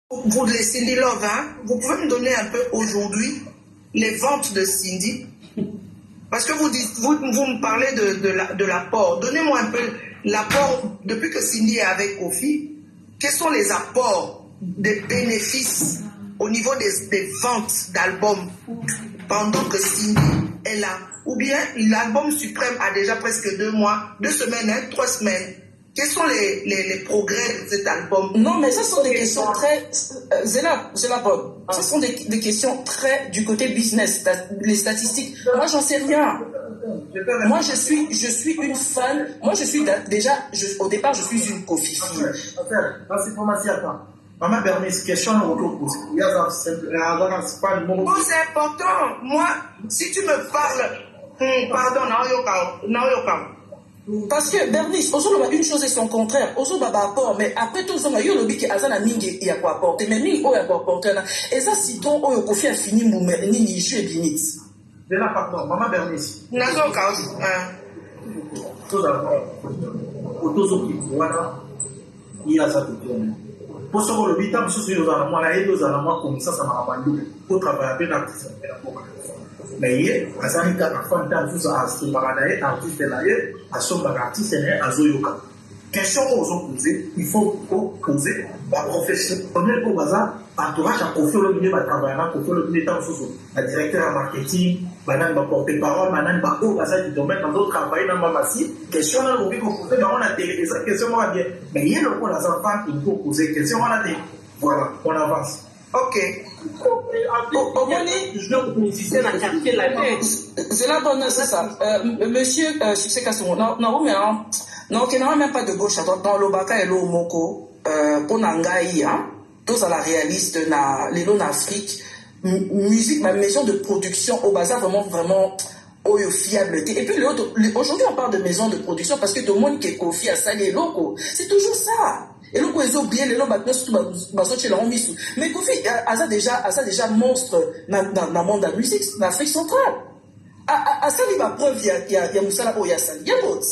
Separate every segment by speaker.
Speaker 1: Vous les Cindy Love, hein? Vous pouvez me donner un peu aujourd'hui les ventes de Cindy? Parce que vous me parlez de l'apport. Donnez-moi un peu l'apport depuis que Cindy est avec Kofi. Quels sont les apports des bénéfices au niveau des ventes d'albums pendant que Cindy est là? Ou bien l'album suprême a déjà presque 2 mois, 2 semaines, 3 semaines. Quels sont les progrès de cet album?
Speaker 2: Non, mais ça sont des questions très... Zéla, ce sont des questions très du côté business, les statistiques. Moi, j'en sais rien. Moi, je suis une fan. Moi, je suis déjà... au départ, je suis une Kofi fille.
Speaker 3: Maman Bernice, question
Speaker 1: c'est important. Moi, si tu me parles... pardon, Naoyoka.
Speaker 2: Parce que Bernice, une chose est son contraire. Apport, mais après tout ça, il y a le qui a mingi il y a quoi apporter. Mais mingi il y a quoi apporter là. Et ça, si ton oyo kofi a fini ni ni jeu binit.
Speaker 3: De là, pardon, maman Bernice.
Speaker 1: Nazoka.
Speaker 3: Tout d'abord, autour qui voilà, il y a ça tout. Pour ce que le bitam sur les allemands, là, et les allemands comme ça m'a rendu pour travailler avec l'artiste. Mais hier, à ça, il y a un fan d'artiste à ce bagage, artiste là, à ce bagage, artiste là, à Zoyoka. Question qu'on vous pose, il faut poser la professionnelle au bazar, entourage à confier le milieu, travailler à confier le milieu, la directeur en marketing, madame va porter parole, madame va au bazar du domaine, dans d'autres travail dans ma massif. Question là, vous pouvez poser, on a télé, ça, question moi bien. Mais il y a le point, la femme, il faut poser, question on a télé. Voilà, on avance.
Speaker 1: Ok.
Speaker 2: C'est la bonne, c'est ça. Monsieur Succès Kassomo, non, qui n'a même pas de gauche à droite. Dans l'Obaka et l'Omoko, pour Nangaï, tous à la réaliste, en Afrique, musique, ma maison de production au bazar, vraiment, fiabilité. Et puis aujourd'hui, on parle de maison de production parce que tout le monde qui est confié à ça, les locaux. C'est toujours ça. Et là, ils ont oublié les lots, mais Kofi a déjà monstre dans le monde de la musique, dans l'Afrique centrale. À ça, il y a preuve, il y a Moussala Oyasali, il y a d'autres.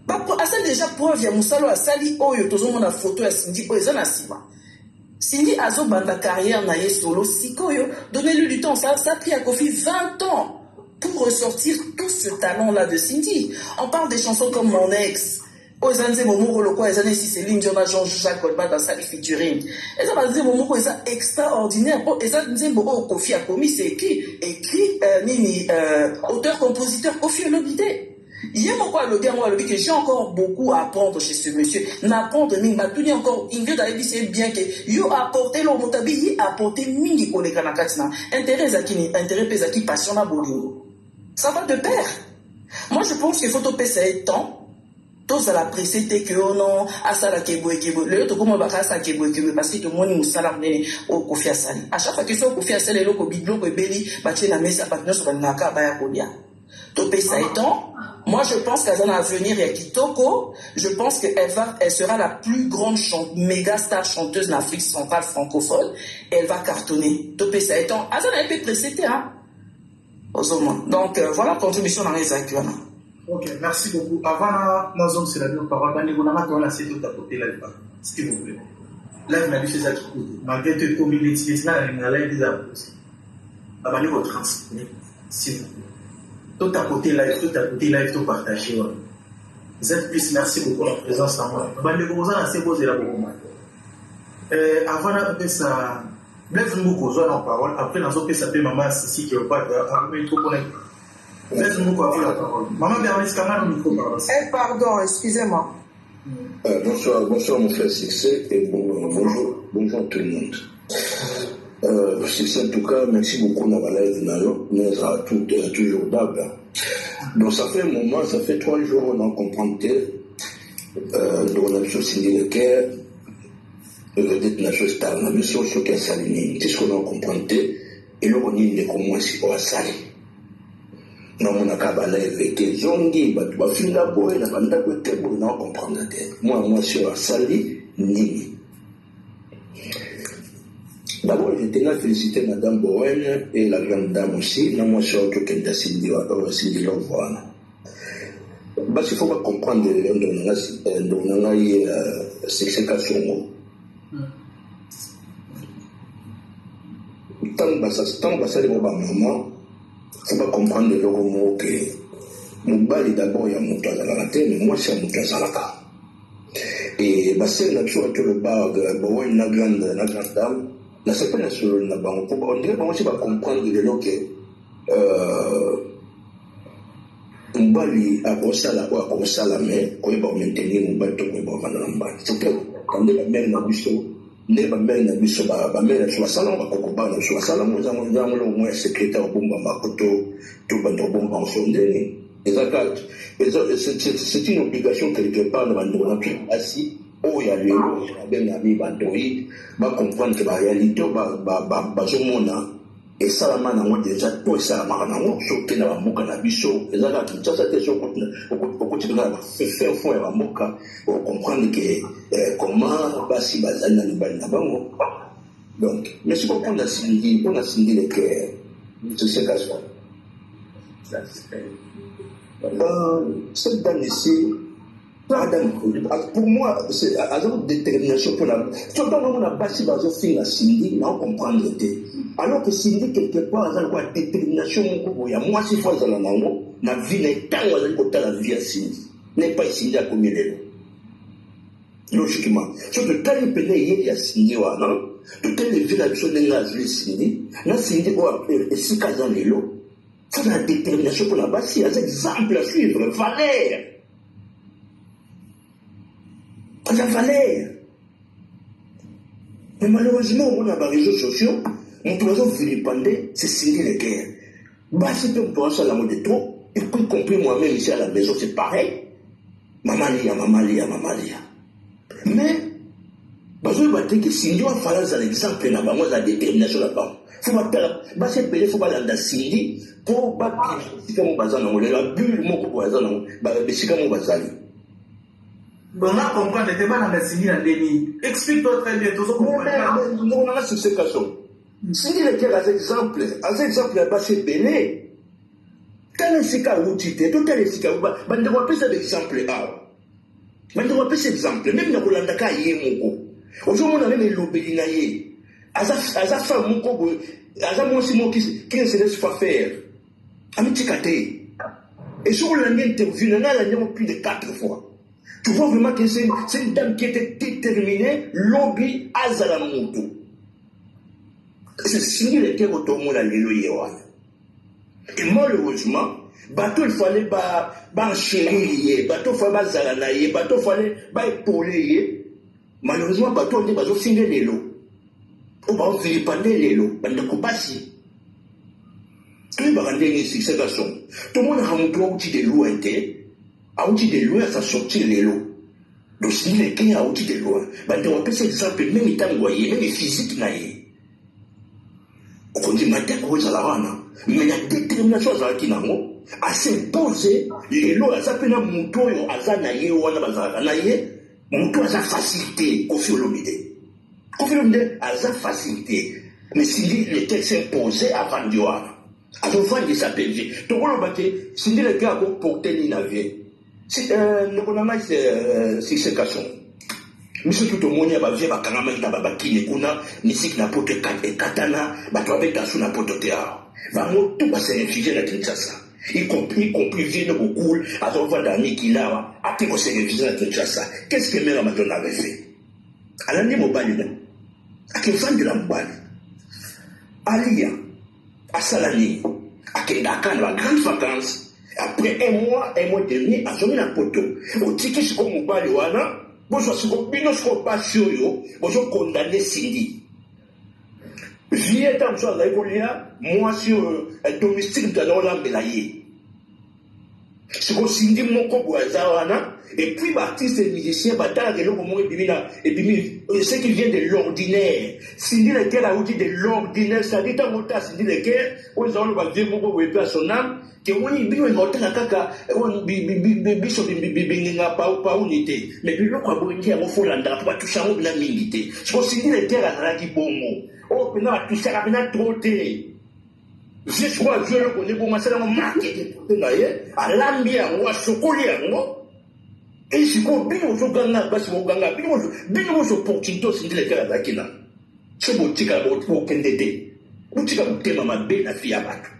Speaker 2: À ça, déjà preuve, il y a Moussala Oyasali, Oyo, tout le monde a photo à Cindy, Oyasana Siva. Cindy Azo Banda carrière na solo, Sikoyo, donnez-lui du temps, ça a pris à Kofi 20 ans pour ressortir tout ce talent-là de Cindy. On parle des chansons comme Mon Ex. Ozanze Momoko loko ezane si Céline Dion Jean-Jacques Goldman dans sa featuring. Eza banze Momoko eza extraordinaire. Eza Mboko Kofi a commis c'est écrit auteur compositeur Kofi Olomide. Il y a encore le gars moi le que j'ai encore beaucoup à apprendre chez ce monsieur. N'apprendre ni m'a tenu encore Ingrid a dit c'est bien que yo apporter le motabi y apporter mingi koleka na katina. Intérêt pesa passion na bolingo. Ça va de pair. Moi je pense qu'il faut topper ça temps. Tous à la précédé que oh non, à ça la kebo. Le autre comment va ça kebo parce que tout le monde nous salam au Kofi Asali. À chaque fois que soit Kofi Asali le ko biglo ko beli, ba tche na mesa patino sur naka ba ya kolia. Topé ça étant, moi je pense qu'à un avenir il y a Kitoko, je pense elle sera la plus grande méga star chanteuse d'Afrique centrale francophone, et elle va cartonner. Topé ça étant, à ça un peu précédé hein. Donc voilà contribution dans les accueils.
Speaker 3: Ok, merci beaucoup. Avant, nous sommes sur la même parole. Nous avons lancé tout à côté live. S'il vous plaît. Live n'a vu ça qui coûte. Malgré tout, comme il est là, il a l'air déjà posé. Avant, nous transmettre. S'il vous plaît. Tout à côté live, tout partagé. Vous êtes plus, merci beaucoup pour la présence en moi. Nous avons lancé vos élaborations. Avant, nous ça. Laisse-nous causer en parole. Après, nous avons fait ça, maman, si qui n'est pas de trop connecté. Laisse-nous coiffer la parole. Maman Bernice, comment nous micro parle?
Speaker 1: Pardon, excusez-moi.
Speaker 4: Bonsoir mon frère Succès et bonjour tout le monde. Succès en tout cas, merci beaucoup d'avoir live Nayo. Nous sommes toujours d'able. Donc ça fait un moment, ça fait 3 jours on a compris on a besoin signer le cœur d'être nation star. On a besoin de qu'elle s'aligne. C'est ce qu'on a compris et là on dit qu'on moins si on s'aligne. Non, on a kabala avec zongi, bafinga boy, na banda ko tebo na comprendre te. Moi sur Sali Nini. D'abord, je tenais à féliciter Madame Bowen et la grande dame aussi. Non, moi sur tout qu'elle décide de l'envoi. Parce qu'il faut pas comprendre on a Succès Kassomo. Tant que ça, les maman, il faut pas comprendre le mot que mon bal d'abord il y a mon tas à la tête, mais moi c'est mon tas à la carte. Et c'est la chose que le bar, une grande dame, la certaine sur la banque, on dirait qu'on va comprendre que mon bal a commencé à la main, qu'on va maintenir mon bal, qu'on va vendre la balle. C'est que quand la mère n'a plus ne ba mère na biso ba mère sur la salon ba kokoba na sur la salon nous avons au moins secrétaire bomba makoto tout bando bomba en sondé c'est une obligation quelque part de bando na tout assis oh ya lelo ben na mi bandoi ba comprendre que la réalité ba zomona et salama na moi déjà tout salama na moi sauter na bamuka na biso ezaka kinchasa te so okoti na faire fond ya bamuka pour comprendre que comment basi bazali na libali na bango donc mais si on a signé le cœur c'est ce cas là cette dame ici pour moi c'est une détermination pour la surtout on a basi bazo finir signé on comprendre alors que Cindy quelque part a une détermination moi si fois dans la vie n'est pas la vie à Cindy n'est pas Cindy à combien de logiquement surtout quand il peut y a Cindy non tout les villes à Cindy na Cindy et si cas en l'élo c'est la détermination pour la base il y a des exemples à suivre Valère mais malheureusement on a des réseaux sociaux mon poisson vilipendé, c'est Cindy le guerre. Bah, si tu penses à la mode de trop, et puis compris moi-même ici à la maison, c'est pareil. Maman lia. Mais, bah, je vais dire que Cindy va falloir un exemple, là, moi, la détermination là-bas. Faut pas faire, bah, c'est payé, faut pas l'anda Cindy, pour pas si comme bazan, on la bulle, mon coup, bazan, bah, si comme bazan.
Speaker 3: Bon, on a compris, on était pas dans la Cindy, la déni. Explique-toi très bien, tout ça,
Speaker 4: non, on a sur ces cas. Cindy le cœur à cet exemple là-bas c'est belé. Quand on s'est caouté, tout est s'est caouté, on doit appeler cet exemple là. On doit appeler cet exemple, même dans le Landaka yé moko. Aujourd'hui on a même l'obéli na yé. Aza fa moko, aza mon simon qui ne se laisse pas faire. Amiti kate. Et sur l'année interview, on a l'année plus de 4 fois. Tu vois vraiment que c'est une dame qui était déterminée, lobby azala moto. C'est Cindy le cœur au tomo la lelo yewan. Et malheureusement, bateau il fallait ba chérir, bateau fallait ba zalanaye, bateau fallait ba épauler. Malheureusement, bateau on dit bateau finir lelo. Ou ba vilipender lelo, bande kubasi. Tout le monde a une succès garçon. Tout le monde a un droit outil de loin a outil de loin ça sortir lelo. Donc Cindy le cœur a outil de loin. Bande on peut cet exemple même étant voyé, même physique naïe. On dit matin qu'on est à la rana, mais la détermination à s'imposer les lois à s'appeler mon tour à Zanaye ou à Bazanaye, mon tour à sa facilité, Kofiolomide. Kofiolomide à sa facilité. Mais si les textes s'imposaient à Vandioana, à son fan de sa PV, tout le monde battait, si le gars a porté l'inavie, le gouvernement c'est ce casson. Monsieur tout le monde a vu ma caramel d'ababa qui n'est kuna, ni si n'a pas de katana, bah tu avais ta sous n'a pas de théâtre. Va moi tout va se réfugier dans Kinshasa. Y compris vient au cool, à son voix d'année qu'il a, à qui on se réfugier dans Kinshasa. Qu'est-ce que Mère Madonna avait fait? À l'année mobile, à qui fan de la mobile. Alia, à Salani, à Kendakan, la grande vacance, après un mois et demi, à Zomina Poto, au ticket sur mon mobile, bonjour, si vous ne pas sur vous, bonjour, condamné Cindy. Vie est en soi, moi, sur un domestique de l'Olambelayé. Si vous Cindy, mon coco, et puis, l'artiste et le musicien, et puis, ce qui vient de l'ordinaire. Cindy, lequel a dit de l'ordinaire, ça dit à mon tas, Cindy, lequel, on va dire mon coco, et puis à son âme, que on y vit un hôtel à caca, on biso bibinga pas unité. Mais puis l'autre a beau dire au fond l'anda pour toucher un la milité. Je pense que les terres à la bongo. Oh, mais non, tout ça a bien trotté. Je crois que je le connais pour moi, c'est la marque qui est à l'ambien ou à chocolat, non? Et si vous avez une opportunité aussi de faire la Kina, c'est vous qui avez aucun dédé. Vous qui avez un maman bien à faire abattre.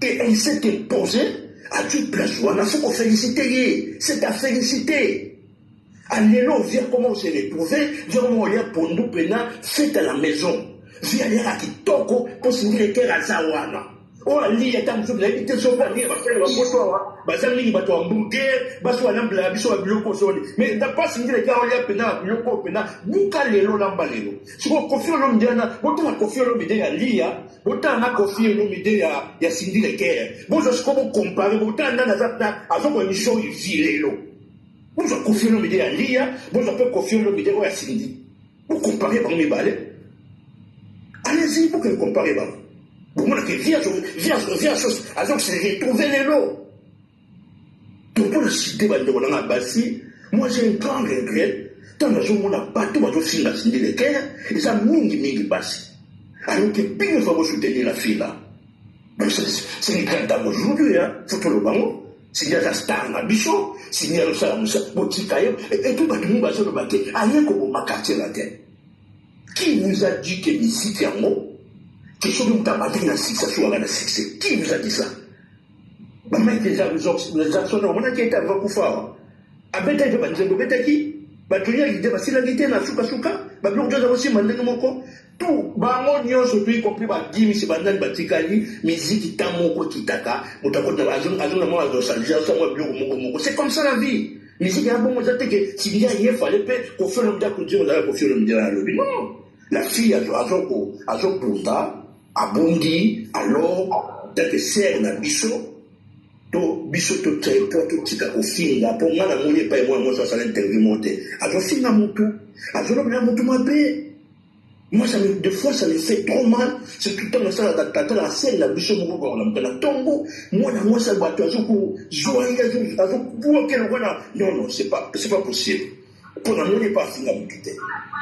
Speaker 4: Et elle s'est imposée à toute place. Il faut féliciter. C'est à féliciter. Allez-là, viens comment on s'est retrouvé, viens comment on y a pour nous, faites à la maison. Viens aller à Kitoko pour signer les cœurs à Zawana. Oh, ali ya tamu sobi zaidi te soba ni bakole bakoto wa bazali bato wa hamburger baso alambla biso wa biloko soni mais da pas ngire ka olia pena biloko pena buka lelo lamba lelo siko kofi lo mdiana bota na kofi lo mide ya lia bota na kofi lo mide ya sindile ke bozo siko bo comparer bota na zata azoko ni show lelo bozo kofi lo mide ya lia bozo pe kofi lo mide ya sindi vous comparez par mes balais allez-y pour que vous comparez par pour moi, viens, alors c'est retrouver les lots. Donc, pour la cité, moi j'ai un grand regret. Tant que je n'ai pas tout, je suis dans les guerres, et ça mingi passé. Alors que bien, il faut soutenir la fille là. C'est une grande dame aujourd'hui, hein, faut tout le banc. S'il y a la star, la bichot, s'il y a le salam, et tout le monde va se le battre. Rien comme ma quartier la tête. Qui vous a dit que ici, c'est un mot? Qui vous a dit ça? Maman, les actions, on a été à Vakufa. À Beta, je vais vous dire qui? Batunia, il dit, si la guité n'a souka, Babylon, je vais aussi demander mon tout, Bango, Nyon, surtout, y compris, Gimi, si Bandan, Batikali, musique, Tamoko, Kitaka, Moutako, Azon, moi, c'est comme ça la vie. Musique, bon, vous avez que s'il y a hier, fallait pas qu'on fait l'homme d'accueillir, on a fait l'homme d'accueillir. Non! La fille a Punda, a Bondi, alors, dans le serre, na biso, to territoire, to tika, au film, là, pour moi, la mounier, pas moi, ça l'interview monté. Alors, film, na moutou, alors, la moutou m'a payé. Moi, des fois, ça me fait trop mal. C'est tout le temps, ça, la scène, la biso, la tombo. Moi, ça va, joyeux, non, c'est pas possible. Pour la mounier, pas film, la moutou.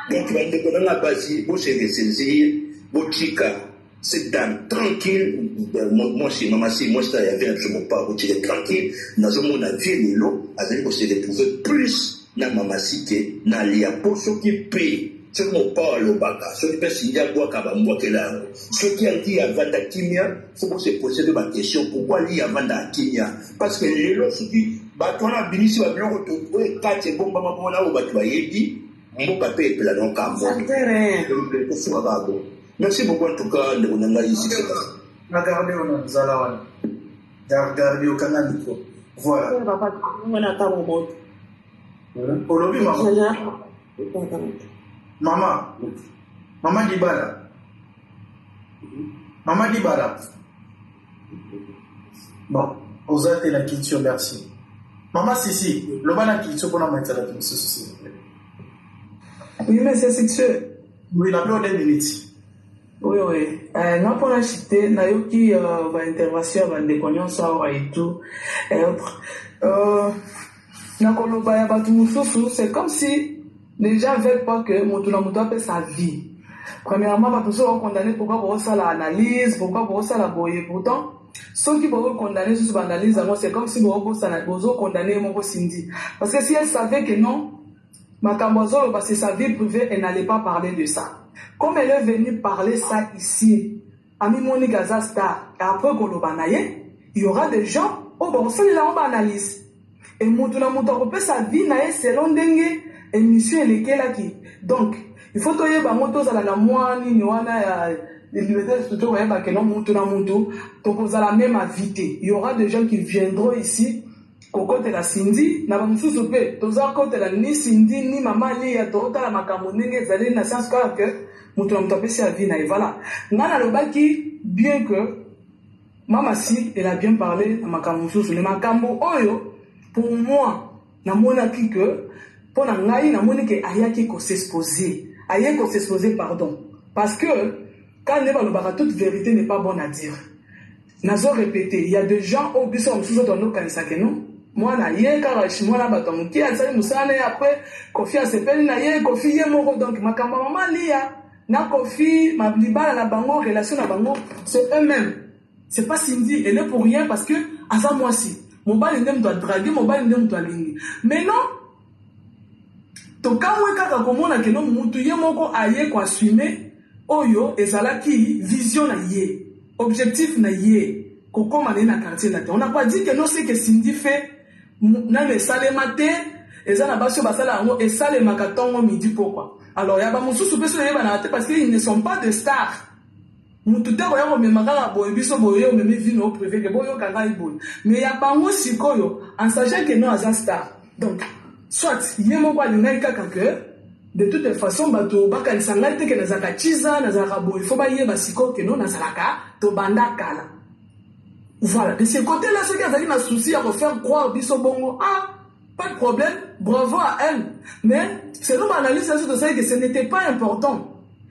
Speaker 4: Donc, tu vas me la base, vous serez saisir, vous tika, c'est dame tranquille. Moi, si maman, si moi, ça y avait absolument pas, vous tirez tranquille. Dans un monde à vie, les lots, vous se retrouver plus dans maman cité, dans les apôtres qui payent. Ceux qui n'ont pas le bac, ceux qui peuvent signer à boire, ceux qui ont dit avant d'Akimia, il faut se poser de ma question, pourquoi lui avant d'Akimia? Parce que les lots, ceux qui, on a béni si on a bien retrouvé, 4 bon, on a dit, mon papa est plein de merci beaucoup en tout cas de mon analyse.
Speaker 3: Regardez au Zalawan. Regardez au canal. Voilà. Aujourd'hui, maman Dibala. Maman Dibala. Bon, vous avez la question, merci. Maman Sissi, le bana qui se prend mettre la question, s'il vous plaît.
Speaker 2: Oui, mais c'est sexuel.
Speaker 3: Oui, la plus de minutes.
Speaker 2: Oui. Non, pour la cité, Nayoki va intervention, va déconner ça et tout. Et autres. C'est comme si les gens ne veulent pas que Moutounamoutoua paie sa vie. Premièrement, tous ceux qui sont condamnés, pourquoi pour ça l'analyse, pourquoi pour ça la boyer. Pourtant, ceux qui vont condamner sur l'analyse, c'est comme si vous condamnez mon Cindy. Parce que si elle savait que non, Makambozo, parce que sa vie privée, elle n'allait pas parler de ça. Comme elle est venue parler ça ici, Ami Monique Azasta, et après Kolobanaye, il y aura des gens, on analyse. Et Moutuna Moutoua sa vie, selon Dengue, émission et lesquelles là qui. Donc, il faut que les motos à la moine, il y a des libertés de tout, que non, Moutuna Moutou, donc vous allez même inviter. Il y aura des gens qui viendront ici. Côté la Cindy, na bamusu sope, toza côté la ni Cindy ni maman li ya tota la makamonenge zali na sens que mutu na mutapesi ya vie na voilà. Ngana lobaki bien que maman si elle a bien parlé na makamusu sur le makambo oyo pour moi na mona ki que pour na ngai na moni que ayaki ko s'exposer, pardon. Parce que quand ne va le toute vérité n'est pas bonne à dire. Nazo répéter, il y a des gens au biso musu zo tono kanisa que non. Moi na ye karachi moi na bato qui a sali musana après Kofi a sepeli na ye Kofi ye moko donc makamba maman lia na Kofi ma libala na bango relation na bango c'est eux-mêmes c'est pas Cindy elle est pour rien parce que asa moi si mobali nde moto adrague mobali nde moto alingi mais non tokamwe kaka komona ke no mutu ye moko aye koassume oyo ezalaki vision na ye objectif na ye kokoma na quartier na te on n'a pas dit que non c'est que Cindy fait na le salema te eza na basi basala yango esalemaka ntongo midi pourquoi alors ya bamosusu mpe so yebana te parce qu'ils ne sont pas de stars mutu te koya komema kaka boye biso boye omemi vino privé ke boyoka ngai boye mais ya bango sikoyo en sachant que non aza star donc soit ye moko alingaki kaka ke de toute façon bato bakanisa ngai te ke nazalaka chiza nazalaka boye fo bayeba sikoyo ke non nazalaka tobanda kala voilà de ce côté là soki azali na souci à refaire croire biso bongo ah pas de problème bravo à elle mais selon ma analyse de ça que ce n'était pas important.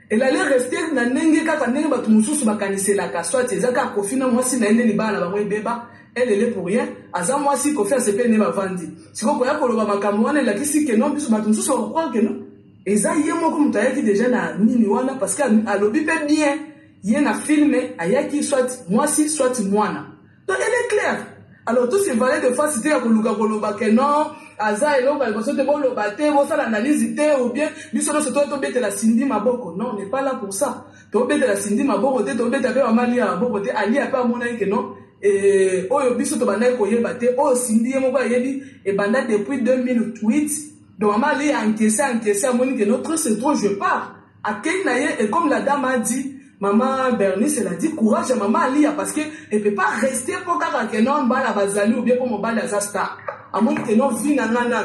Speaker 2: Elle allait rester na ndenge kaka ndenge bato mususu bakaniselaka soit ezaka kofina mwasi na ende libala bango ebeba elle est pour rien aza mwasi kofi asepe ne bavandi siko koya koloba makambo wana elakisi ke non biso bato mususu bakokroire ke non eza ye moko moto ayaki déjà na nini wana parce que alobi mpe bien ye na filme ayaki soit mwasi soit mwana donc elle est claire alors tout ces valets de face c'était ya koluka koloba ke non aza eloko aliboso te boloba te bosala analyse te ou bien biso nyonso tobetela Cindy maboko non on n'est pas là pour ça tobetela Cindy maboko te tobeta mpe mama lia maboko te alia mpe amonaki ke non oyo biso tobandaki koyeba te oyo Cindy ye moko ayebi ebanda depuis 2008 donc mama lia encaissé amoni ke non trop c'est trop je pars akei na ye et comme la dame a dit maman Bernice elle a dit courage à maman Alia parce que elle peut pas rester pour kaka ke non bala bazali ou bien pour mon bala za star à moins que non vie nanana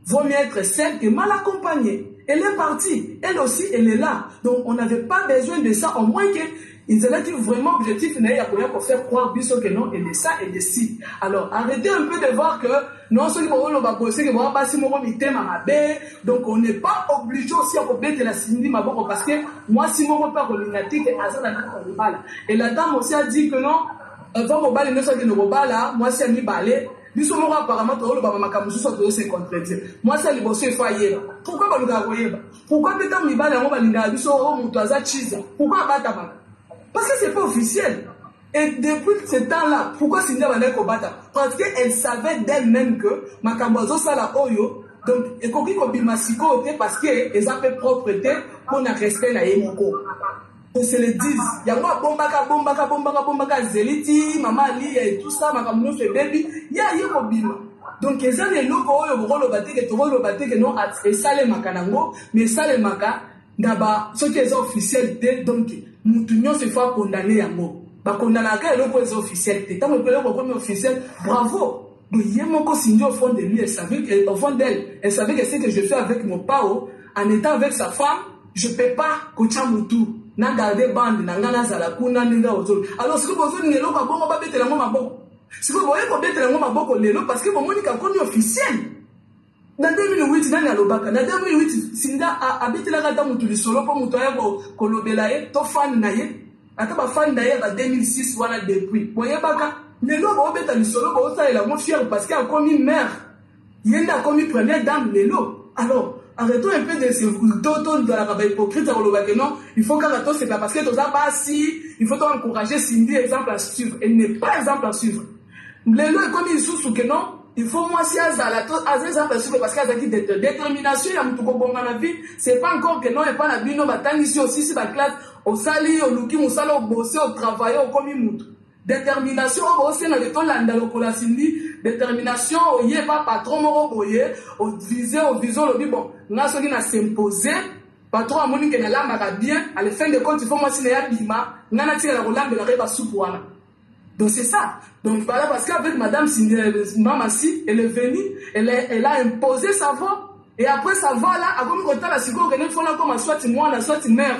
Speaker 2: vaut mieux être seule que mal accompagnée elle est partie elle aussi elle est là donc on n'avait pas besoin de ça au moins que ils avaient vraiment objectif pour faire croire biso que non et de ça et de ci alors arrêtez un peu de voir que non ceux qui vont va bosser que vont passer mon mitema mabe donc on n'est pas obligé aussi à compléter la Cindy maboko parce que moi si mon repère colinatique azana na bala et la dame aussi a dit que non avant mon bal ne soit que no bala moi si ani balé biso moko apparemment to ba makambo so to se contredire moi ça liboso il faut yeba pourquoi ba luka koyeba pourquoi peut-être mi bala ngo balinga biso o mutu aza chiza pourquoi bata ba parce que c'est pas officiel et depuis ce temps-là pourquoi Cindy va kobata parce que elle savait d'elle-même que makambo zo sala oyo donc ekoki ko bimasiko te parce que les appels propreté pour na respect na yemoko on se le dise yango bombaka zeliti mama ali et tout ça makambo se baby ya yeko bima donc eza le loko oyo bokolo bateke to bokolo bateke non esale makanango mais sale maka ndaba ce qui est officiel te donc mutu nyonso il faut condamner yango ba condamner ka eloko est officiel te tant que eloko comme officiel bravo donc yemoko Cindy au fond de lui elle savait que au fond d'elle elle savait que ce que je fais avec mon pao en étant avec sa femme je peux pas kocha mutu na garder bande na ngana zala kuna ninga ozolo alors ce que bozo ni eloko bongo ba betela ngo maboko ce que boye ko betela ngo maboko lelo parce que bomoni ka komi officiel dans 2008 nani alobaka na 2008 Cindy a betela kata mutu lisolo po mutu ya kolobela ye to fan na ye ata ba fan na ye ba 2006 wana depuis boye baka lelo bo beta lisolo bo sa ela mo fier parce que a commis mère yenda a commis première dame lelo alors arrêtons un peu de ce toto de la rabat hypocrite à que non il faut qu'arrêtons c'est pas parce que tout ça si il faut encourager Cindy exemple à suivre elle n'est pas exemple à suivre lelo comme il sous que non il faut moi si azala to exemple à suivre parce qu'il y a cette détermination ya mutu ko bonga na vie c'est pas encore que non et pas na bino batani ici aussi si ba classe au sali au luki musala au bosser au travailler au comme mutu détermination au bosser na le temps landa lokola Cindy détermination au yé pas patron moko boye au viser au vision le bon na soki na s'imposer patron amoni que na lamba bien à la fin de compte il faut moi si na ya bima ngana tira la rolamba la reba soupe wana. Donc c'est ça. Donc voilà, parce qu'avec Madame Maman Si, elle est venue, elle a imposé sa voix. Et après sa voix là, à comme quand la seconde, il faut comme soit moi, soit mère.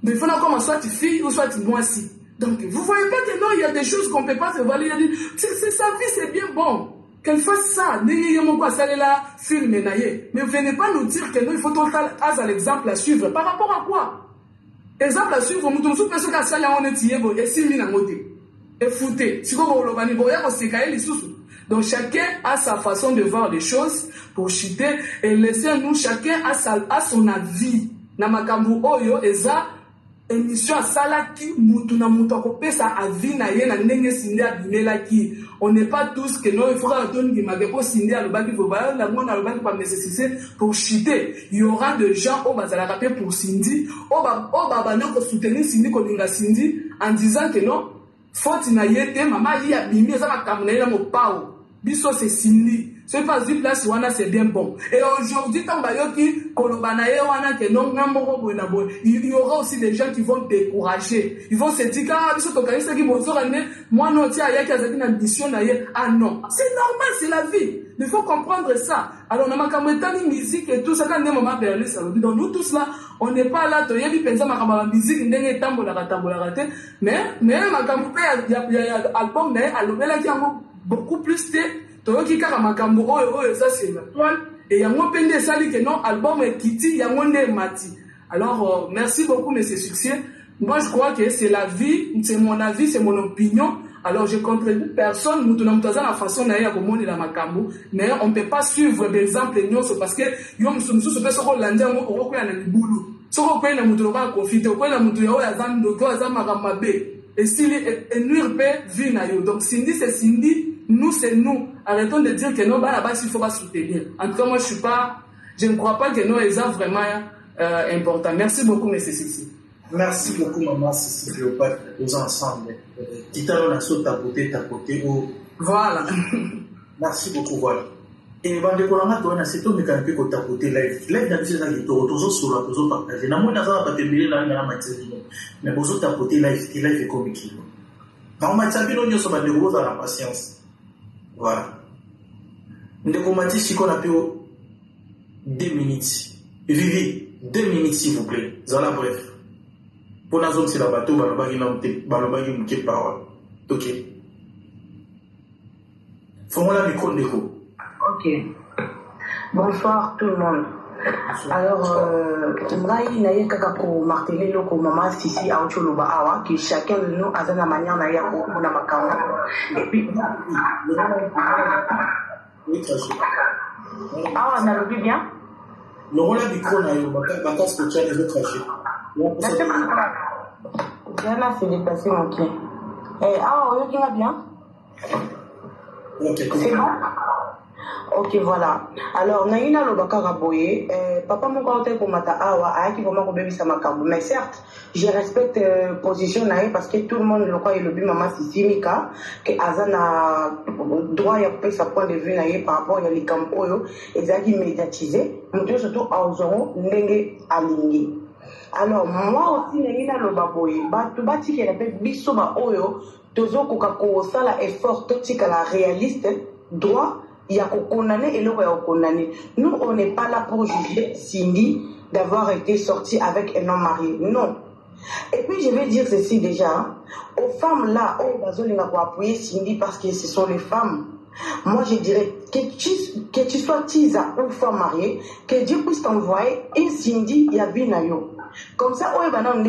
Speaker 2: Mais il faut comme soit fille ou soit moi si. Donc vous voyez pas que non, il y a des choses qu'on peut pas se valider. C'est sa vie, c'est bien bon. Qu'elle fasse ça. Mais venez pas nous dire que non, il faut tout à l'exemple à suivre. Par rapport à quoi? Exemple à suivre, nous sommes tous qu'à ça, on est tiré, et si il a moté. Donc chacun a sa façon de voir les choses pour chuter et laissez-nous chacun a son avis. Namakambu oyo eza
Speaker 5: émission asalaki mutu na mutu akopesa avis na ye na ndenge Cindy abimelaki. On n'est pas tous que non, il faut que pour Cindy alobaki faut ba la monde alobaki pas nécessaire pour chuter. Il y aura des gens au bazala rapper pour Cindy, au baba non pour soutenir Cindy kolinga Cindy en disant que non, faute na yete maman yi abimi ça va kamuna na mo pao. Biso c'est Cindy. C'est pas du place wana c'est bien bon. Et aujourd'hui tant bayoki kolobana ye wana que non ngamoko bona bon. Il y aura aussi des gens qui vont décourager. Ils vont se dire ah biso to kanisa ki bonzo rane moi non tia ya ki azaki na mission na ye. Ah non, c'est normal, c'est la vie. Il faut comprendre ça. Alors na makamwetani musique et tout ça quand des moments berlin ça veut dire donc nous tous là on n'est pas là to yebi penza makamba musique ndenge tambola raté mais makampe ya album mais alobela ki yango beaucoup plus toyoki kaka makambo oyo ça c'est la toile et yango pende sali que non album ekiti yango nde mati. Alors merci beaucoup monsieur Succès. Moi je crois que c'est la vie, c'est mon avis, c'est mon opinion. Alors je contredis personne, nous tenons dans la façon na ya komoni la makambo, mais on peut pas suivre d'exemple nyonso parce que yo mususu se pesa ko landa ngo ko ya na libulu. Soko ko na mutu ka confiter, ko na mutu ya azam do ko azam makambe. Et s'il est nuire pe vie na yo. Donc Cindy c'est Cindy. Nous, c'est nous. Arrêtons de dire que non, là-bas, il faut pas soutenir. En tout cas, moi, je ne crois pas que non, ils sont vraiment important. Merci beaucoup, M. Sissi.
Speaker 3: Merci beaucoup, Maman Sissi Cléopâtre, aux ensemble. Titano n'a sauté tapoté.
Speaker 5: Voilà.
Speaker 3: Merci beaucoup, voilà. Et les bandes de Colomba, c'est tout, mais quand on peut tapoter live. Live, dans ces années, toujours sur la toujours partagé. N'a pas pas terminé là, il y a un matériel. Mais vous tapoter live est comique. Dans le matériel, on y a sur la déroule dans la patience. Voilà. Ndeko Mati Chiko n'a plus 2 minutes. Vivi, 2 minutes s'il vous plaît. Zala bref. Pour la zone c'est la bateau, balobagi mouke parole. Ok. Faut-moi la micro Ndeko.
Speaker 6: Ok. Bonsoir tout le monde. Alors, Mrai Naye Kaka pour marteler le Maman Sissi Aoucholoba Awa, qui chacun de nous a sa manière Naye pour Namakama. Et puis, ah, on a le vu bien?
Speaker 3: Le rôle du micro Naye, Bakas Kocha est le craché.
Speaker 6: Là, c'est déplacé mon pied. Ah, on va bien? C'est bon? Ok, voilà. Alors, Naïna Lobaka Raboye, papa mon côté pour Mata Awa, Aaki pour moi bébé Samakambo. Mais certes, je respecte position Naï parce que tout le monde le croit et le but maman Sissi Mika, que Azana droit à payer sa point de vue Naï par rapport à les campoyo, exactement médiatisé, mais surtout à Ozoro, Nenge Alingi. Alors, moi aussi, Naïna Lobaboye, Bati qui appelle Bisoba Oyo, Tozo Kokako, ça la effort toxique à la réaliste, droit. Il y a condamné et l'autre est condamné. Nous, on n'est pas là pour juger Cindy d'avoir été sortie avec un homme marié. Non. Et puis, je vais dire ceci déjà. Aux femmes là, on va appuyer Cindy parce que ce sont les femmes. Moi, je dirais que tu sois tisa ou femme mariée, que Dieu puisse t'envoyer une Cindy Yabinayo. Comme ça, on va dans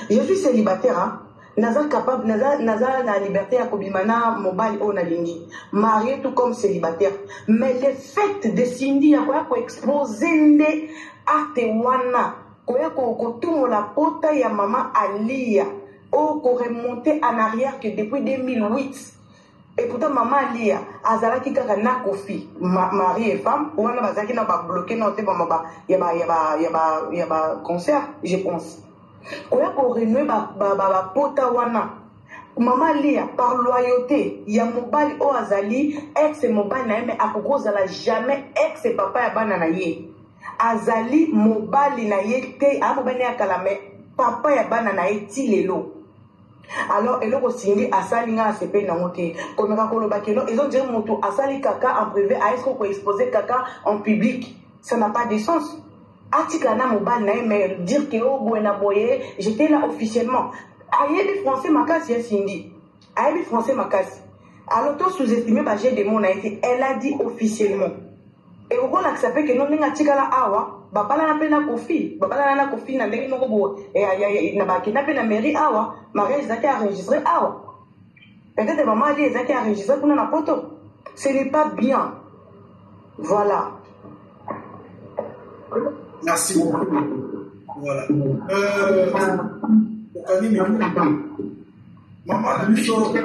Speaker 6: je suis célibataire, hein. Naza capable, Naza la liberté à Kobimana, mobile ou nalingi. Marié tout comme célibataire. Mais le fait de Cindy, à quoi exposer les actes wana, quoi tout la pota ya maman Alia, ou qu'on remonter en arrière que depuis 2008. Et pourtant, maman Alia, Azala qui a na kofi, mari et femme, ou on a bazaki na ba bloqué, non, c'est pas yaba concert, je pense. Oya ko renouer ba pota wana mama lia par loyauté ya mobali o azali ex mobali na mais akokoza la jamais ex papa ya bana na ye azali mobali na ye te a mobali ya kala mais papa ya bana na ye ti lelo. Alors eloko Cindy asali nga asepe na moté comme ka koloba kelo ils ont dit moto asali kaka en privé a est-ce qu'on exposer kaka en public, ça n'a pas de sens. Atikana mobile na mais dire que oh buena boye j'étais là officiellement ayebi français makasi ya Cindy ayebi français makasi alors toi sous-estimé bah j'ai des mots na été elle a dit officiellement et au rôle que ça fait que non ninga tikala awa babala na pena kofi na ndenge noko bo et na ba kina pena mairie awa mariage zaki enregistré awa peut-être maman a dit zaki enregistré kuna na photo ce n'est pas bien, voilà.
Speaker 3: Merci beaucoup. Voilà. Maman, la mise au. Ouais.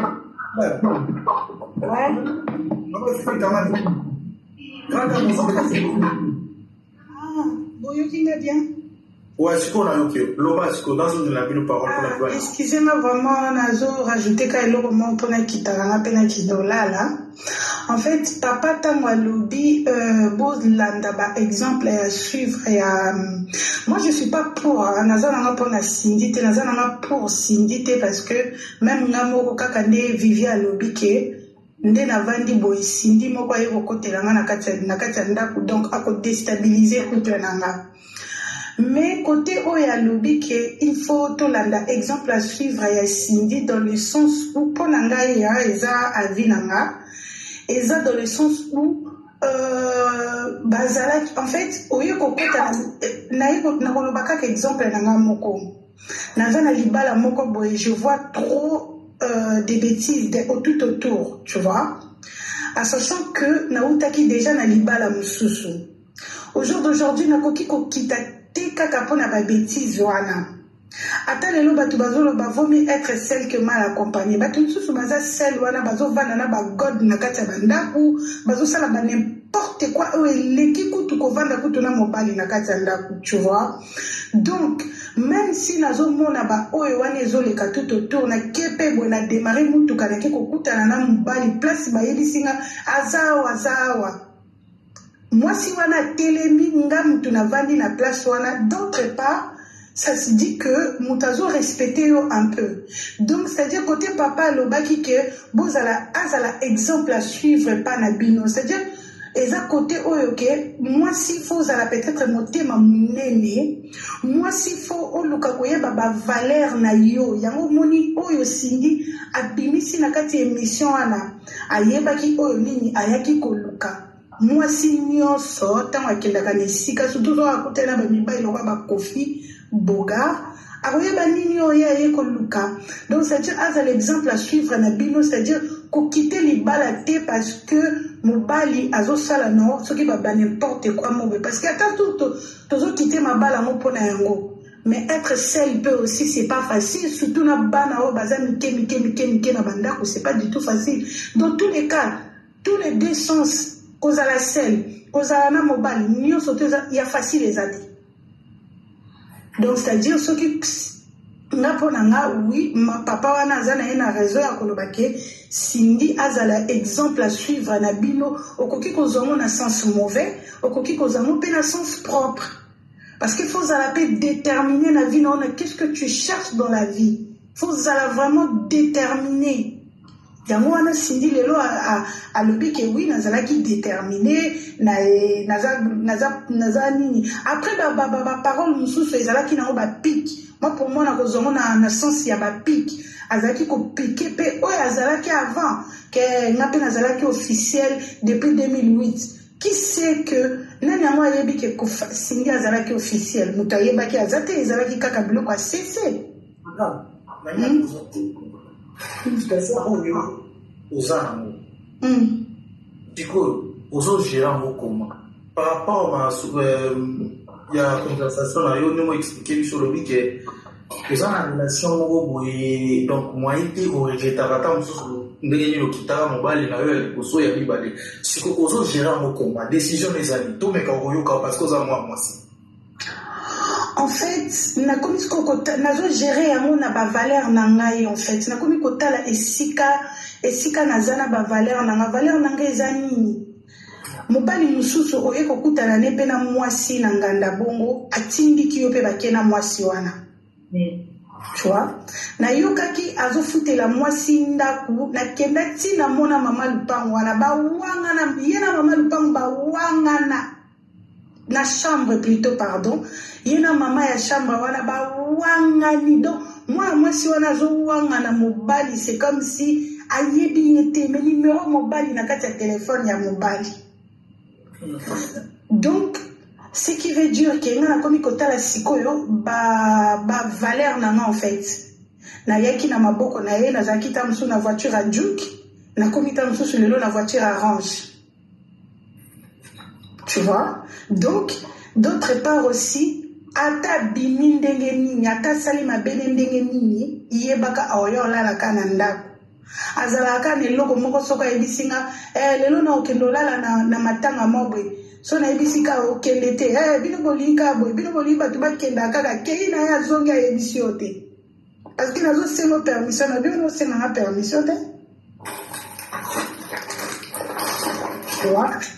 Speaker 3: Maman, c'est quand même. Quand on s'en
Speaker 1: bien.
Speaker 3: Ouais, c'est qu'on a ok. Loba, c'est qu'on a besoin de la ville parole pour la gloire.
Speaker 1: Excusez-moi vraiment, Nazo, rajouter quand il a moment pour la kitara, pena kidola là. En fait, papa tangwa lobby, bose landa, exemple à suivre et à. Moi, je suis pas pour, Nazo n'a pas pour Sindité, Nazo n'a pas pour Sindité parce que même Namoro Kakande vivait à lobby que. Nde na vandi boy Sindi moko aye kokotelanga na kati ya ndako donc ako déstabiliser kutu nanga. Mais côté oya lobi que il faut tolanda exemple à suivre ya Sindi dans le sens où ponanga ya eza avi nanga eza dans le sens où bazala en fait oye kokota na kolobaka exemple nanga moko na vana libala moko boy je vois trop des bêtises tout autour, tu vois, en sachant que nautaki déjà na libala mususu. Au jour d'aujourd'hui, nakoki kokita te kaka pona ba bêtises wana. Ata lelo batu bazolo ba vaut mieux être celle que mal accompagnée. Batu mususu baza celle wana bazo vana na ba god na kati ya bandaku, bazo sala ba n'importe quoi eleki kutu kovanda kutu na mobali na kati ya ndaku, tu vois. Donc même si nazo mona ba oyo wana ezoleka tout autour na kepe bo na démarrer mutu kanake kokutana na mobali place ba yebisinga azawa moi si wana telemi nga mutu na vandi na place wana d'autre part ça se dit que mutazo respecter yo un peu donc c'est à dire côté papa lobaki que bozala azala exemple à suivre pas na bino c'est à dire et à côté ok moi s'il faut ça peut-être monter ma munene moi s'il faut o lukakoye baba valeur na yo yango moni oyo Sindi abimisi na kati émission ana ayebaki oyo nini ayaki koluka moi si nyonso tango akendaka na esika surtout zo akutana ba mibali loba ba Kofi Boga akoyeba nini oyo aye koluka donc c'est-à-dire as l'exemple à suivre na bino c'est-à-dire ko quitter libala te parce que mobali azosala no soki baba n'importe quoi mobe parce que attends tozo quitter mabala mo pona yango mais être seul peut aussi c'est pas facile surtout na bana o baza mike na bandako c'est pas du tout facile dans tous les cas tous les deux sens kozala seul kozala na mobali nyonso il y a facile les amis donc c'est-à-dire soki nga pona nga oui ma papa wana azana na réseau ya kolobake Sindi azala exemple à suivre na bino okoki kozongo na sens mauvais okoki kozongo pe na sens propre parce qu'il faut zala pe déterminer la vie non qu'est-ce que tu cherches dans la vie faut zala vraiment déterminer yango wana Sindi lelo a lobi que oui nazala ki déterminé naza nini après ba parole mususu ezala ki na ba pique moi pour moi na sens ya ba pique azalaki ko piquer pe oyo azalaki avant que nga pe nazalaki officiel depuis 2008 qui sait que nani yango ayebi ke Sindi azalaki officiel moto ayebaki azate ezalaki kaka biloko asese
Speaker 3: oza nango sikoyo ozogera ngo koma par rapport ya conversation na yo nemo expliqué biso lobi ke oza na relation moko boye donc mwai te orejetaka ata mosusu ndenge nini okitaka mobali na yo ya liboso ya mibale siko ozogera ngo koma décision ezali tomeka koyoka parce que oza mwa mwasi.
Speaker 1: En fait, nakomi nazo gérer yango na ba valeur na ngai en fait nakomi kotala esika nazana ba valeur na ngai eza nini mobali mususu oye kokutana ne pe na mwasi na nganda bongo atindiki yo pe bakena mwasi wana tu vois na yokaki azofutela mwasi ndaku nakenda tina mona mama lupango wana bawangana yena mama lupango bawangana na chambre plutôt pardon yena mama ya chambre wana bawangani donc mwasi wana azowangana mobali c'est comme si ayebi yete mais numéro mobali na kati ya téléphone ya mobali donc ce qui veut dire que nga nakomi kotala sikoyo ba valeur na nga en fait na yaki na maboko na ye nazalaki ta mosusu na voiture à Duke nakomi ta mosusu lelo na voiture à Range tu vois donc d'autre part aussi
Speaker 6: ata bimi ndenge nini ata sali mabele ndenge nini yebaka aoyo olalaka na ndako azalaka na eloko moko soko ayebisinga lelo na okende olala na matanga mobwe so nayebisi ka okende te bino bolinga boye bino bolingi bato bakenda kaka kei na ye azongi ayebisi yo te parce que nazosenga permission na bino nosenganga permission te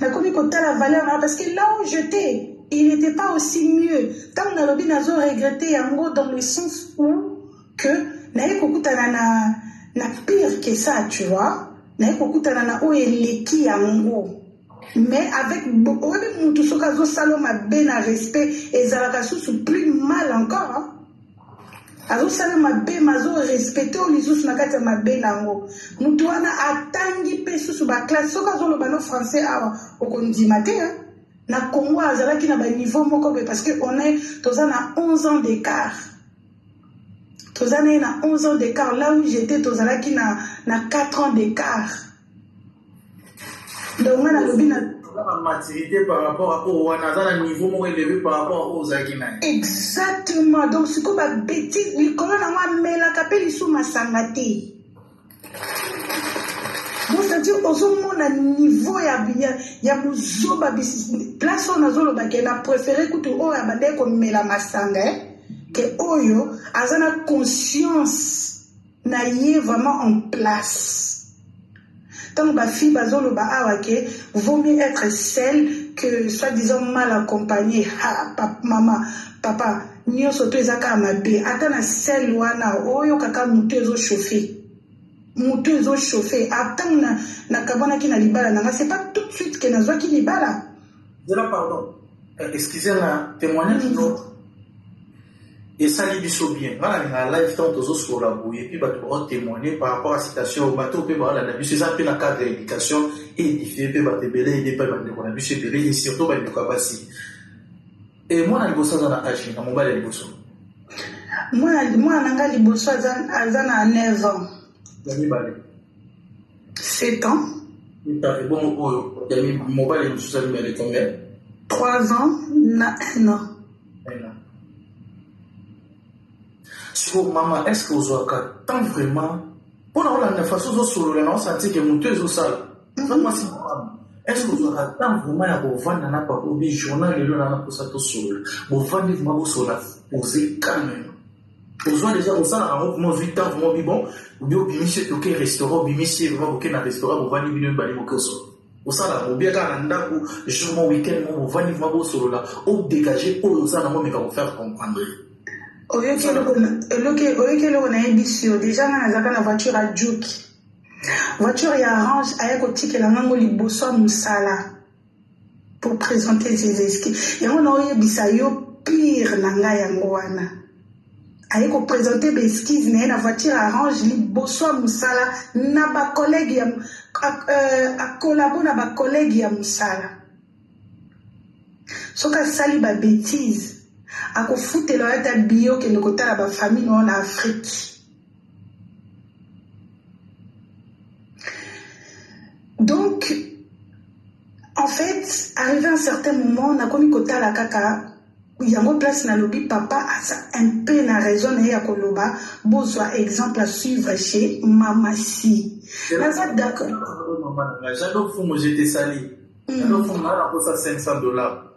Speaker 6: nakomi kotala valeur na parce que là où j'étais il n'était pas aussi mieux tant nalobi nazo regretter yango dans le sens où que naye kokutana na pire que ça tu vois naye kokutana na oyo eleki yango mais avec oyebi mutu soki azosala mabe na respect ezalaka susu plus mal encore azosala mabe mazorespecte oyo lisusu na kati ya mabe nango mutu wana atangi mpe susu baklasse soki azoloba no français awa okondima te na Congo azalaki na baniveau moko boye parce que toza na 11 ans d'écart toza na 11 ans d'écart là où j'étais tozalaki na 4 ans d'écart donc nga nalobi na
Speaker 3: maturité par rapport à au niveau moko élevé par rapport aux Akina.
Speaker 6: Exactement. Donc ce qu'on va bêtise, les colonnes en mela kapeli sous ma sangate. Donc c'est-à-dire au mon niveau ya muzo ba place on azolo ba kena préféré kutu o ya bande ko mela masanga que oyo azana conscience na yé vraiment en place. Tant ma fille bazolo ba awake vaut mieux être seule que soi-disant mal accompagnée. Maman, papa, nyo soto ezaka mabe. Atana seule wana oyo kaka mutu ezo chauffer. Mutu ezo chauffer. Atana na kabona ki na libala nanga c'est pas tout de suite que nazwa ki libala.
Speaker 3: Dela pardon. Excusez-moi, témoignage d'autre. Et ça lui dit bien. Voilà, dans la live, tant aux autres sur la bouille, et puis, bah, tu vas témoigner par rapport à la citation au bateau, puis, bah, la c'est ça, puis, la cadre d'éducation, et édifié, puis, bah, te belé, et puis, bah, on a vu, c'est belé, et surtout, bah, le capacité. Et moi, dans le bosso, dans la cache, dans mon bal, le bosso.
Speaker 6: Moi, dans le bosso, à 9 ans. 7 ans.
Speaker 3: Et bon, il y a mis mon bal, le bosso, ça lui met combien?
Speaker 6: 3 ans, non.
Speaker 3: Sur maman, est-ce que vous avez tant vraiment pour la façon dont sur le nom senti que mon deux au sale. Est-ce que vous avez tant vraiment à vous vendre dans pas au journal et le nana pour ça tout seul. Vous vendez vous sur la poser calme. Vous avez déjà au sale en route mon 8 ans vous bon ou bien bimisi toquer restaurant bimisi vraiment boquer dans restaurant vous vendez bien bali boquer so. Au sale vous bien quand ndako jour mon week-end vous vendez vous sur là ou dégager au sale moi mais vous faire comprendre.
Speaker 6: Oyo kelo na ebisio déjà na nazaka na voiture à Juki. Voiture ya Orange ayako tikela ngango liboso musala pour présenter ses esquisses. Yango na oyebisa yo pire na nga yango wana. Ayako présenter des esquisses na voiture à Orange liboso musala na ba collègue ya a collabo na ba collègue ya musala. Soka sali ba bêtise. Ako foute la ta bio que nous côté la famille en Afrique. Donc, en fait, arrivé à un certain moment, on a commis côté la caca. Il y a une place dans le papa a un peu la raison et à Koloba. Besoin exemple à suivre chez Mamassi. D'accord.
Speaker 3: J'adore fou, moi j'étais sali. J'adore fou, moi on a ça $500.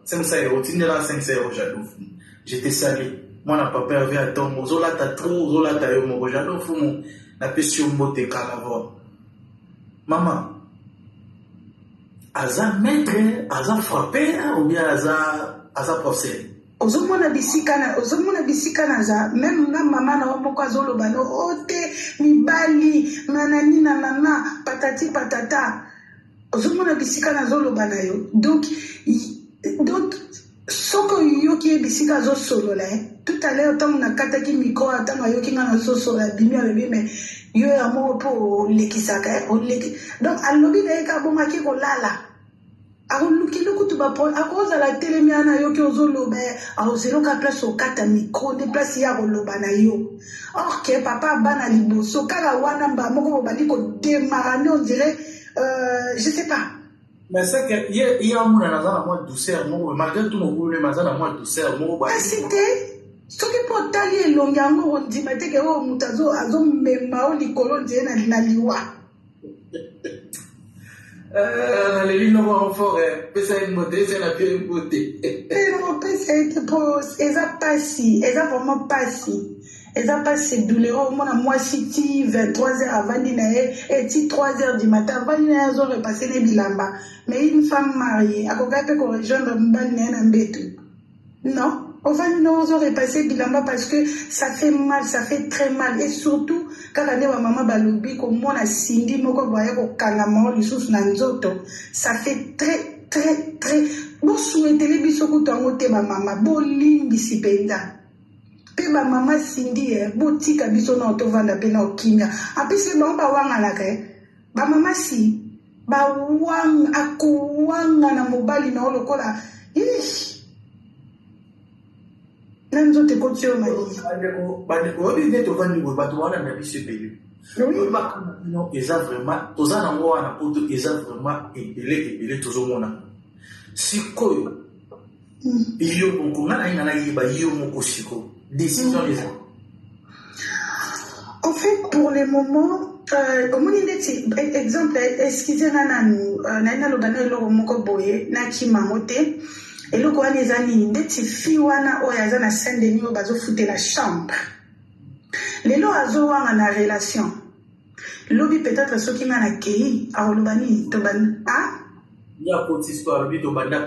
Speaker 3: 500 €, tu n'es là 500 €, j'adore fou. J'étais salé. Moi, n'a pas perdu à ton mot. Zola ta trop, zola ta yo mo. J'adore fou mon. La pession moté carnaval. Maman. Aza maître, aza frappé, ou bien aza procès.
Speaker 6: Ozomona bisika na za même maman na moko azoloba no ote mibali nanani na nana patati patata. Ozomona bisika na zoloba na yo. Donc soko yoki bisika zo solo là tout à l'heure tant na kataki micro tant yoki ngana zo solo bimi bébé mais yo ya mo po lekisaka o leki donc alobi na ka bonga ki ko lala ako luki lukutu ba po ako za la télé miana yoki ozo loba ako zero ka place au kata micro de place ya ko loba na yo or que papa bana liboso kala wana mba moko bali ko démarrer on dirait je sais pas
Speaker 3: Mais c'est que il y a un monde dans la moi douceur, malgré tout mon goût, mais dans la moi douceur, moi.
Speaker 1: C'était ce qui peut tailler longango on dit mais que oh mutazo azo memao likolo ndie na liwa.
Speaker 3: Les lignes non fort, pesa une beauté, c'est la pire beauté.
Speaker 1: Non, pesa est pour eza passi, eza vraiment passi. Eza passi douloureux au moins moi city 23h avant dîner et 3h du matin avant dîner azo repasser les bilamba. Mais une femme mariée, akoka peut rejoindre mbali na mbetu. Non. Enfin, nous aurait passé bilamba parce que ça fait mal, ça fait très mal. Et surtout, quand on a maman balobi, comme on a sindi, moko boya ko kangamao, les sous nanzoto, ça fait très, très, très. Bon, souhaitez les bisous que ma maman, bon limbi si penda. Pe ma maman sindi, bon tika biso na otovanda pe na okimia. En plus, les mamans ba wanga la ke, ba maman si, ba wang, ako wanga na mobali na olokola, ish. Nanzo te kotio mali.
Speaker 3: Bandeko, obi veto vandi bo bato wana na biso pelu. Non, eza vraiment, toza na wana poto eza vraiment ebele tozomona. Sikoyo. Iyo konga na ina na yiba iyo moko siko. Décision les gens.
Speaker 1: En fait, pour le moment, au moins exemple, excusez-moi nanu, naina lobana lo moko boye na kimamote. Et le quoi les amis, des filles wana oyaza na Saint-Denis bazo foutre la chambre. Les lots azo wana na relation. Lobi peut-être ceux qui m'ont accueilli à Olobani toban ah.
Speaker 3: Il y a une histoire de Tobanda.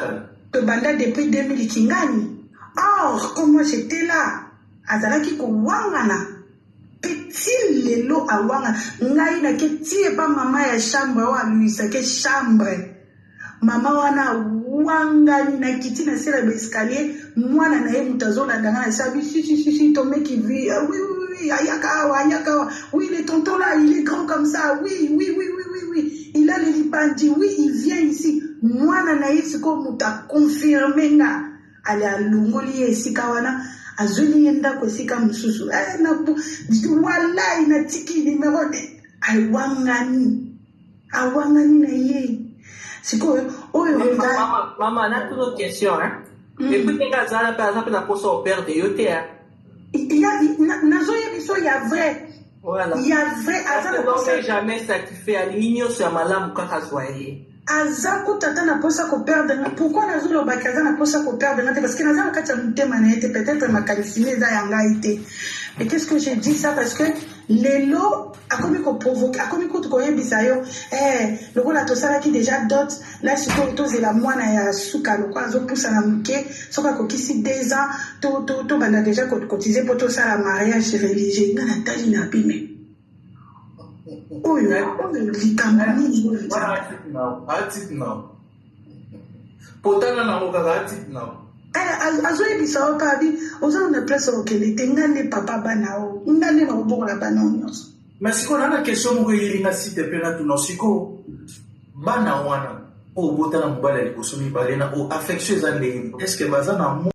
Speaker 1: Tobanda depuis 2000 kingani. Or comme j'étais là, azalaki ko wangana. Petit les lots à wanga. Ngai na ke tie pas maman ya chambre wa lui ça que chambre. Mama wana wangani na kiti na sera l'escalier mwana na ye mutazola ndanga na sabi si ton mec qui vit oui ayaka oui le tonton là il est grand comme ça oui il a les lipandi oui il vient ici mwana na ye siko muta confirmer nga ale alongoli esika wana azuli yenda ko sika mususu na wallahi na tiki numéro de awangani na ye.
Speaker 2: Maman, on a toute autre question, hein. Écoute, par exemple, la poste au père de yote, hein.
Speaker 1: Il y a vrai.
Speaker 2: Voilà.
Speaker 1: Il y a vrai.
Speaker 2: On n'est jamais satisfait. À l'igno sur malam quand à soyer.
Speaker 1: Azako tata na posa ko perdre. Pourquoi nazo lo bakaza na posa ko perdre? Parce que nazo kati ya mutema na été peut-être ma qualifiée za yanga été. Et qu'est-ce que j'ai dit ça parce que les lots a commis qu'on provoque, a commis qu'on te connaît bisayo. Le rôle a tout ça qui déjà dot. Là si tu oses la moine ya suka le quoi zo pousse na muke. Soka ko kisi 2 ans. To banda déjà cotisé pour tout ça la mariage religieux. Ngana tali na bime. Oh likamani.
Speaker 3: Atit now. Potana na moka atit now.
Speaker 1: Azoyebisa o pabi oza na place okele te ngande papa bana o ngande na obokola bana nyonso.
Speaker 3: Mais siko na question moko yelinga site pe na tuna siko bana wana o botana mobala liboso mibale na o affection za ndenge est-ce que baza na